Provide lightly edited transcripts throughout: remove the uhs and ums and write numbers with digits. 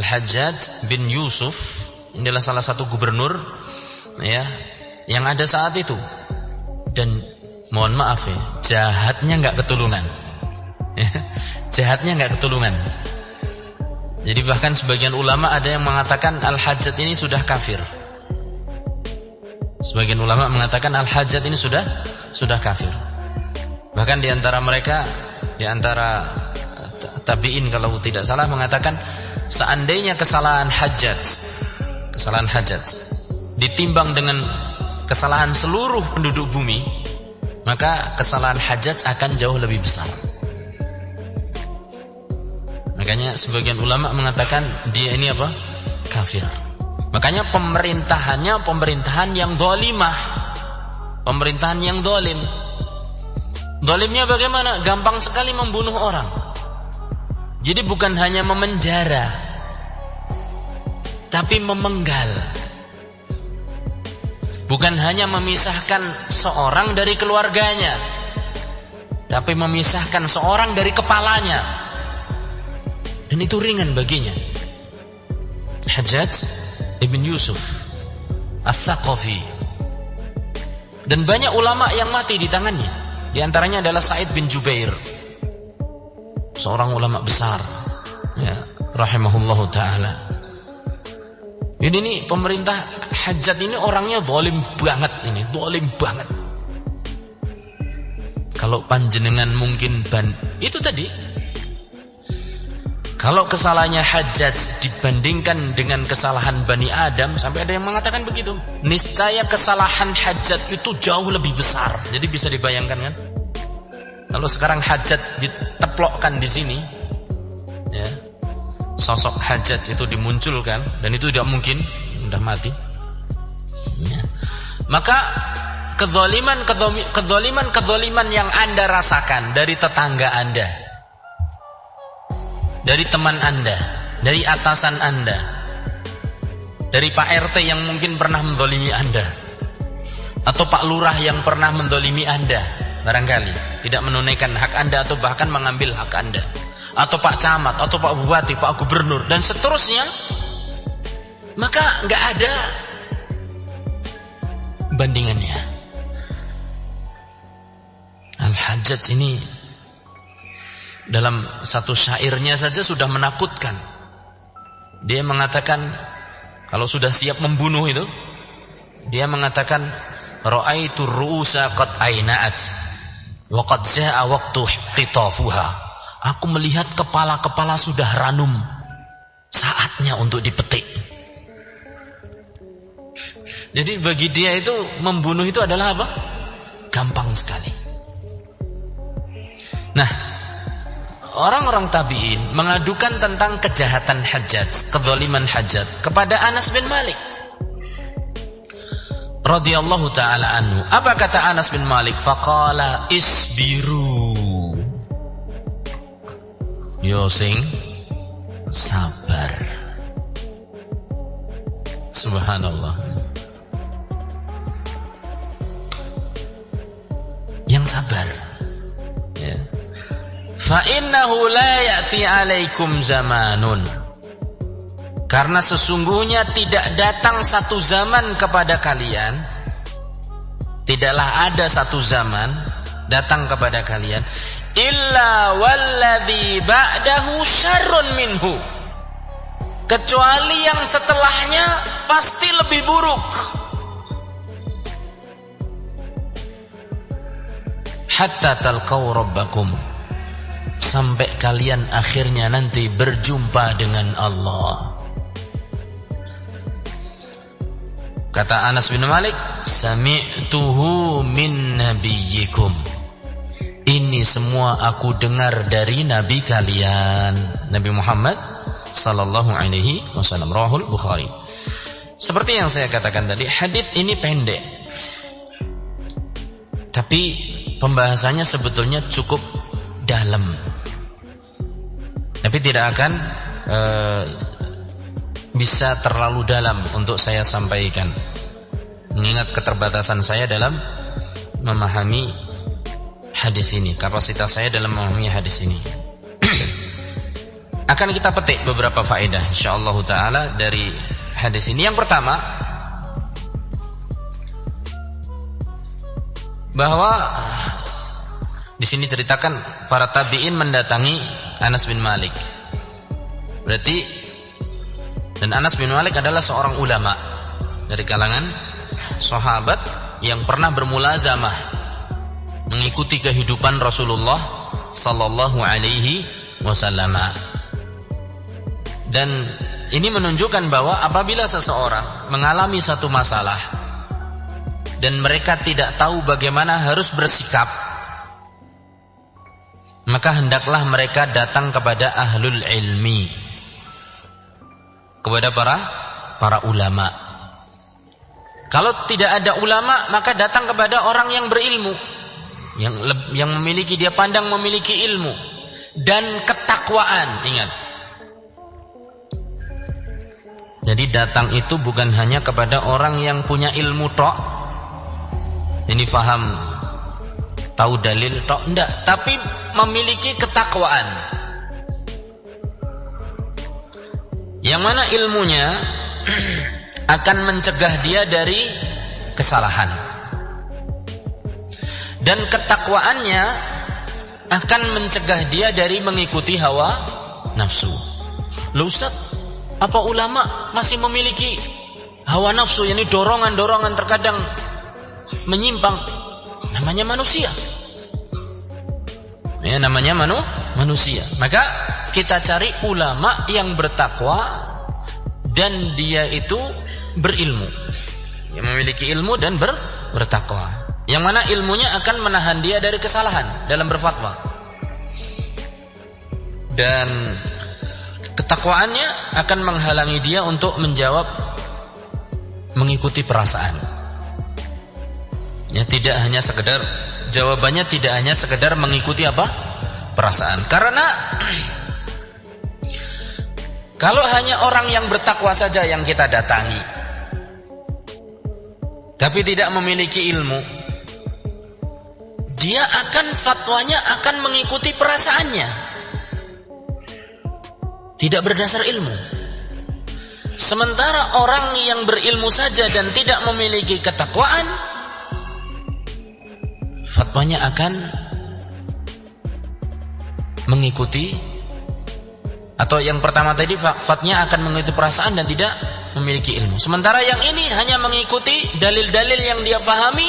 Al-Hajjaj bin Yusuf, ini adalah salah satu gubernur ya yang ada saat itu. Dan mohon maaf ya, jahatnya enggak ketulungan. Ya, jahatnya enggak ketulungan. Jadi bahkan sebagian ulama ada yang mengatakan Al-Hajjaj ini sudah kafir. Sebagian ulama mengatakan Al-Hajjaj ini sudah kafir. Bahkan di antara mereka, di antara tabi'in kalau tidak salah, mengatakan seandainya kesalahan Hajjaj ditimbang dengan kesalahan seluruh penduduk bumi, maka kesalahan Hajjaj akan jauh lebih besar. Makanya sebagian ulama mengatakan dia ini apa? Kafir. Makanya pemerintahan yang zalimah, pemerintahan yang zalim. Zalimnya bagaimana? Gampang sekali membunuh orang. Jadi bukan hanya memenjara, tapi memenggal. Bukan hanya memisahkan seorang dari keluarganya, tapi memisahkan seorang dari kepalanya. Dan itu ringan baginya. Hajjaj ibn Yusuf Ats-Tsaqafi. Dan banyak ulama yang mati di tangannya. Di antaranya adalah Sa'id bin Jubair, seorang ulama besar ya, rahimahullahu ta'ala. Ini pemerintah Hajjaj ini orangnya zalim banget, ini zalim banget. Kalau panjenengan mungkin itu tadi, kalau kesalahannya Hajjaj dibandingkan dengan kesalahan Bani Adam, sampai ada yang mengatakan begitu, niscaya kesalahan Hajjaj itu jauh lebih besar. Jadi bisa dibayangkan kan? Kalau sekarang Hajjaj diteplokkan di sini, ya, sosok Hajjaj itu dimunculkan, dan itu tidak mungkin, sudah mati ya. Maka kezaliman yang Anda rasakan dari tetangga Anda, dari teman Anda, dari atasan Anda, dari Pak RT yang mungkin pernah menzalimi Anda, atau Pak Lurah yang pernah menzalimi Anda, barangkali tidak menunaikan hak Anda atau bahkan mengambil hak Anda, atau Pak Camat, atau Pak Bupati, Pak Gubernur, dan seterusnya, maka nggak ada bandingannya. Al-Hajjaj ini dalam satu syairnya saja sudah menakutkan. Dia mengatakan, kalau sudah siap membunuh itu, dia mengatakan, ra'aitu ru'usa qad aina'at wa qad ja'a waqtu qitafuha. Aku melihat kepala-kepala sudah ranum, saatnya untuk dipetik. Jadi bagi dia itu membunuh itu adalah apa? Gampang sekali. Nah, orang-orang tabi'in mengadukan tentang kejahatan Hajjaj, kezaliman Hajjaj kepada Anas bin Malik radhiyallahu taala anhu. Apa kata Anas bin Malik? Faqala isbiru. Yo sing sabar. Subhanallah. Yang sabar. Ya. Fa innahu la ya'ti 'alaikum zamanun. Karena sesungguhnya tidak datang satu zaman kepada kalian, tidaklah ada satu zaman datang kepada kalian, illa walladzi ba'dahu syarrun minhu, kecuali yang setelahnya pasti lebih buruk. Hatta talqaw rabbakum, sampai kalian akhirnya nanti berjumpa dengan Allah. Kata Anas bin Malik, sami'tuhu min nabiyyikum. Ini semua aku dengar dari nabi kalian, Nabi Muhammad sallallahu alaihi wasallam. Rahul Bukhari. Seperti yang saya katakan tadi, hadis ini pendek, tapi pembahasannya sebetulnya cukup dalam. Tapi tidak akan bisa terlalu dalam untuk saya sampaikan, mengingat keterbatasan saya dalam memahami hadis ini, kapasitas saya dalam memahami hadis ini. akan kita petik beberapa faedah insyaallah taala dari hadis ini. Yang pertama, bahwa di sini ceritakan para tabi'in mendatangi Anas bin Malik. Berarti, dan Anas bin Malik adalah seorang ulama dari kalangan sahabat yang pernah bermulazamah mengikuti kehidupan Rasulullah sallallahu alaihi wasallam. Dan ini menunjukkan bahwa apabila seseorang mengalami satu masalah dan mereka tidak tahu bagaimana harus bersikap, maka hendaklah mereka datang kepada ahlul ilmi, kepada para ulama. Kalau tidak ada ulama, maka datang kepada orang yang berilmu, yang memiliki, dia pandang memiliki ilmu dan ketakwaan. Ingat, jadi datang itu bukan hanya kepada orang yang punya ilmu tok, ini faham, tahu dalil tok, enggak, tapi memiliki ketakwaan, yang mana ilmunya akan mencegah dia dari kesalahan, dan ketakwaannya akan mencegah dia dari mengikuti hawa nafsu. Loh Ustaz, apa ulama masih memiliki hawa nafsu, yakni dorongan-dorongan terkadang menyimpang? Namanya manusia. Ya, namanya manusia. Maka kita cari ulama yang bertakwa dan dia itu berilmu, yang memiliki ilmu dan bertakwa, yang mana ilmunya akan menahan dia dari kesalahan dalam berfatwa, dan ketakwaannya akan menghalangi dia untuk menjawab mengikuti perasaan. Ya, tidak hanya sekedar jawabannya, tidak hanya sekedar mengikuti perasaan. Karena kalau hanya orang yang bertakwa saja yang kita datangi, tapi tidak memiliki ilmu, dia akan fatwanya akan mengikuti perasaannya, tidak berdasar ilmu. Sementara orang yang berilmu saja dan tidak memiliki ketakwaan, fatwanya akan mengikuti, atau yang pertama tadi, fatwanya akan mengikuti perasaan dan tidak memiliki ilmu. Sementara yang ini hanya mengikuti dalil-dalil yang dia pahami,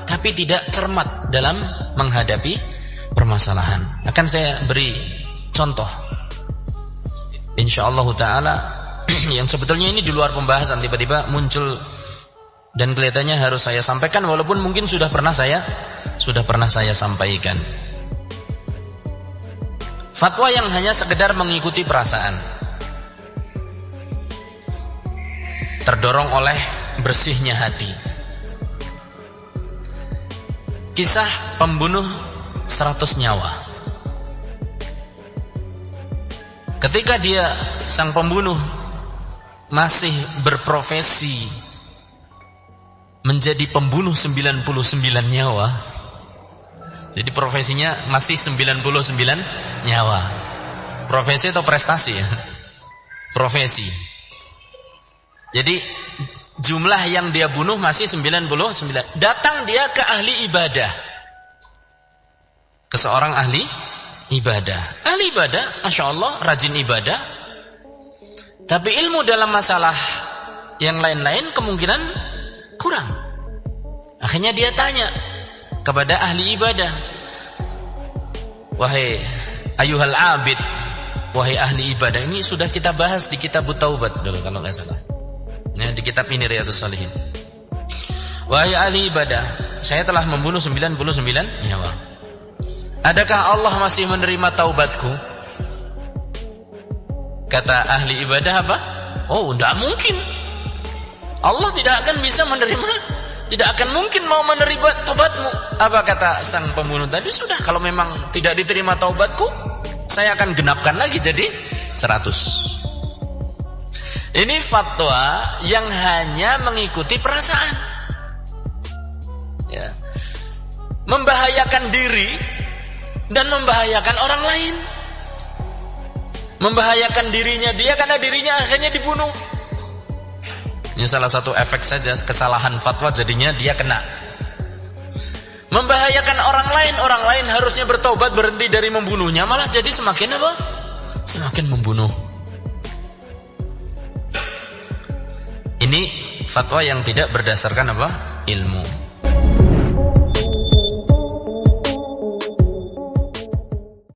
tapi tidak cermat dalam menghadapi permasalahan. Akan saya beri contoh insyaallah taala yang sebetulnya ini di luar pembahasan, tiba-tiba muncul dan kelihatannya harus saya sampaikan, walaupun mungkin sudah pernah saya sampaikan. Fatwa yang hanya sekedar mengikuti perasaan, terdorong oleh bersihnya hati. Kisah pembunuh 100 nyawa. Ketika dia, sang pembunuh, masih berprofesi menjadi pembunuh 99 nyawa. Jadi profesinya masih 99 nyawa. Profesi atau prestasi ya? Profesi. Jadi jumlah yang dia bunuh masih 99. Datang dia ke ahli ibadah, ke seorang ahli ibadah. Ahli ibadah, Masya Allah, rajin ibadah, tapi ilmu dalam masalah yang lain-lain kemungkinan kurang. Akhirnya dia tanya kepada ahli ibadah, wahai ayuhal abid, wahai ahli ibadah. Ini sudah kita bahas di kitab Taubat dulu kalau nggak salah, ya, di kitab ini Riyadhus Shalihin. Wahai ahli ibadah, saya telah membunuh 99 nyawa. Adakah Allah masih menerima taubatku? Kata ahli ibadah apa? Oh, tidak mungkin. Allah tidak akan bisa menerima, tidak akan mungkin mau menerima taubatmu. Apa kata sang pembunuh tadi? Sudah, kalau memang tidak diterima taubatku, saya akan genapkan lagi jadi 100. Ini fatwa yang hanya mengikuti perasaan, ya, membahayakan diri dan membahayakan orang lain. Membahayakan dirinya dia karena dirinya akhirnya dibunuh. Ini salah satu efek saja kesalahan fatwa, jadinya dia kena. Membahayakan orang lain harusnya bertobat, berhenti dari membunuhnya, malah jadi semakin apa? Semakin membunuh. Ini fatwa yang tidak berdasarkan apa? Ilmu.